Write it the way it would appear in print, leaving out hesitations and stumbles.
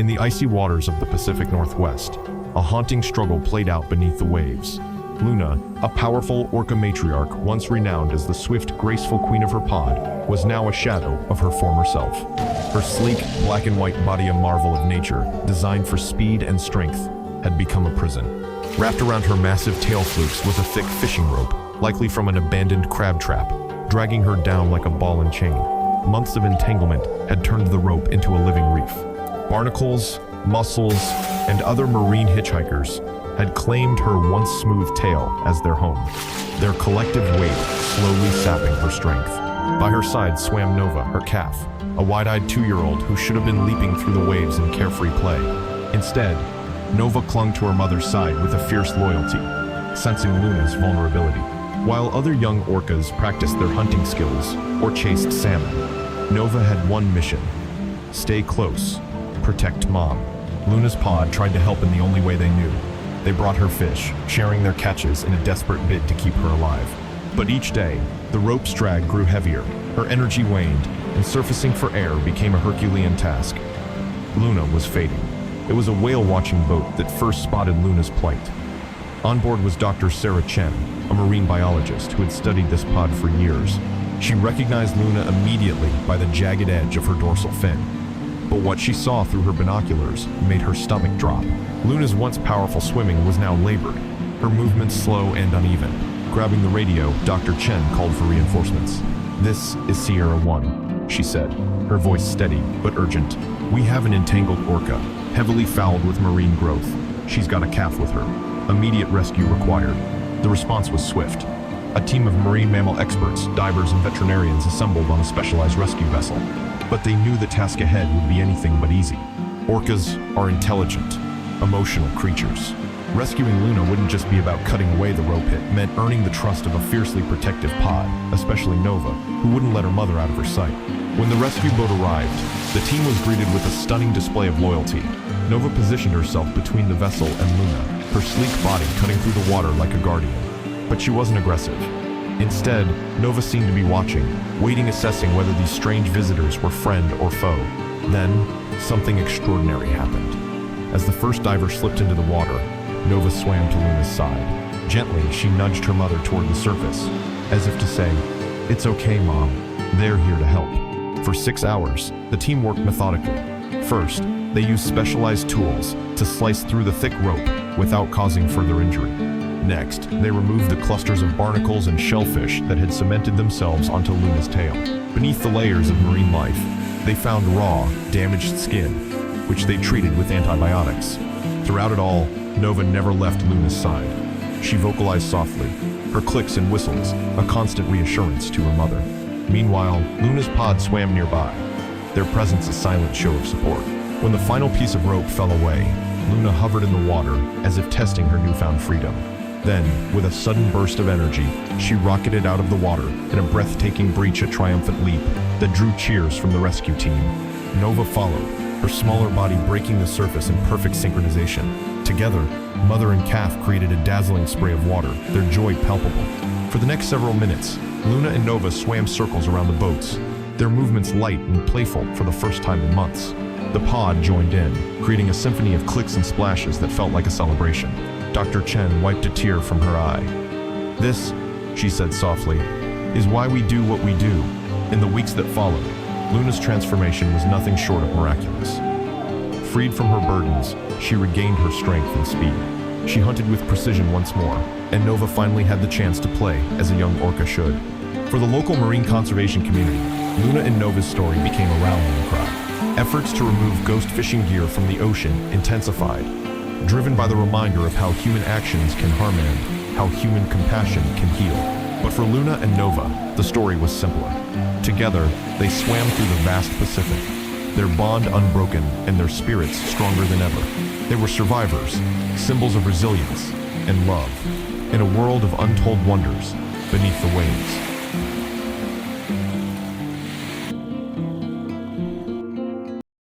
In the icy waters of the Pacific Northwest, a haunting struggle played out beneath the waves. Luna, a powerful orca matriarch once renowned as the swift, graceful queen of her pod, was now a shadow of her former self. Her sleek, black and white body, a marvel of nature, designed for speed and strength, had become a prison. Wrapped around her massive tail flukes was a thick fishing rope, likely from an abandoned crab trap, dragging her down like a ball and chain. Months of entanglement had turned the rope into a living reef. Barnacles, mussels, and other marine hitchhikers had claimed her once smooth tail as their home, their collective weight slowly sapping her strength. By her side swam Nova, her calf, a wide-eyed 2-year-old who should have been leaping through the waves in carefree play. Instead, Nova clung to her mother's side with a fierce loyalty, sensing Luna's vulnerability. While other young orcas practiced their hunting skills or chased salmon, Nova had one mission: stay close, protect Mom. Luna's pod tried to help in the only way they knew. They brought her fish, sharing their catches in a desperate bid to keep her alive. But each day, the rope's drag grew heavier, her energy waned, and surfacing for air became a Herculean task. Luna was fading. It was a whale-watching boat that first spotted Luna's plight. On board was Dr. Sarah Chen, a marine biologist who had studied this pod for years. She recognized Luna immediately by the jagged edge of her dorsal fin. But what she saw through her binoculars made her stomach drop. Luna's once powerful swimming was now labored, her movements slow and uneven. Grabbing the radio, Dr. Chen called for reinforcements. "This is Sierra 1, she said, her voice steady but urgent. "We have an entangled orca, heavily fouled with marine growth. She's got a calf with her. Immediate rescue required." The response was swift. A team of marine mammal experts, divers, and veterinarians assembled on a specialized rescue vessel. But they knew the task ahead would be anything but easy. Orcas are intelligent, emotional creatures. Rescuing Luna wouldn't just be about cutting away the rope, it meant earning the trust of a fiercely protective pod, especially Nova, who wouldn't let her mother out of her sight. When the rescue boat arrived, the team was greeted with a stunning display of loyalty. Nova positioned herself between the vessel and Luna, her sleek body cutting through the water like a guardian. But she wasn't aggressive. Instead, Nova seemed to be watching, waiting, assessing whether these strange visitors were friend or foe. Then, something extraordinary happened. As the first diver slipped into the water, Nova swam to Luna's side. Gently, she nudged her mother toward the surface, as if to say, "It's okay, Mom. They're here to help." For 6 hours, the team worked methodically. First, they used specialized tools to slice through the thick rope without causing further injury. Next, they removed the clusters of barnacles and shellfish that had cemented themselves onto Luna's tail. Beneath the layers of marine life, they found raw, damaged skin, which they treated with antibiotics. Throughout it all, Nova never left Luna's side. She vocalized softly, her clicks and whistles a constant reassurance to her mother. Meanwhile, Luna's pod swam nearby, their presence a silent show of support. When the final piece of rope fell away, Luna hovered in the water as if testing her newfound freedom. Then, with a sudden burst of energy, she rocketed out of the water in a breathtaking breach, a triumphant leap that drew cheers from the rescue team. Nova followed, her smaller body breaking the surface in perfect synchronization. Together, mother and calf created a dazzling spray of water, their joy palpable. For the next several minutes, Luna and Nova swam circles around the boats, their movements light and playful for the first time in months. The pod joined in, creating a symphony of clicks and splashes that felt like a celebration. Dr. Chen wiped a tear from her eye. "This," she said softly, "is why we do what we do." In the weeks that followed, Luna's transformation was nothing short of miraculous. Freed from her burdens, she regained her strength and speed. She hunted with precision once more, and Nova finally had the chance to play as a young orca should. For the local marine conservation community, Luna and Nova's story became a rallying cry. Efforts to remove ghost fishing gear from the ocean intensified, driven by the reminder of how human actions can harm and how human compassion can heal. But for Luna and Nova, the story was simpler. Together, they swam through the vast Pacific, their bond unbroken and their spirits stronger than ever. They were survivors, symbols of resilience and love, in a world of untold wonders beneath the waves.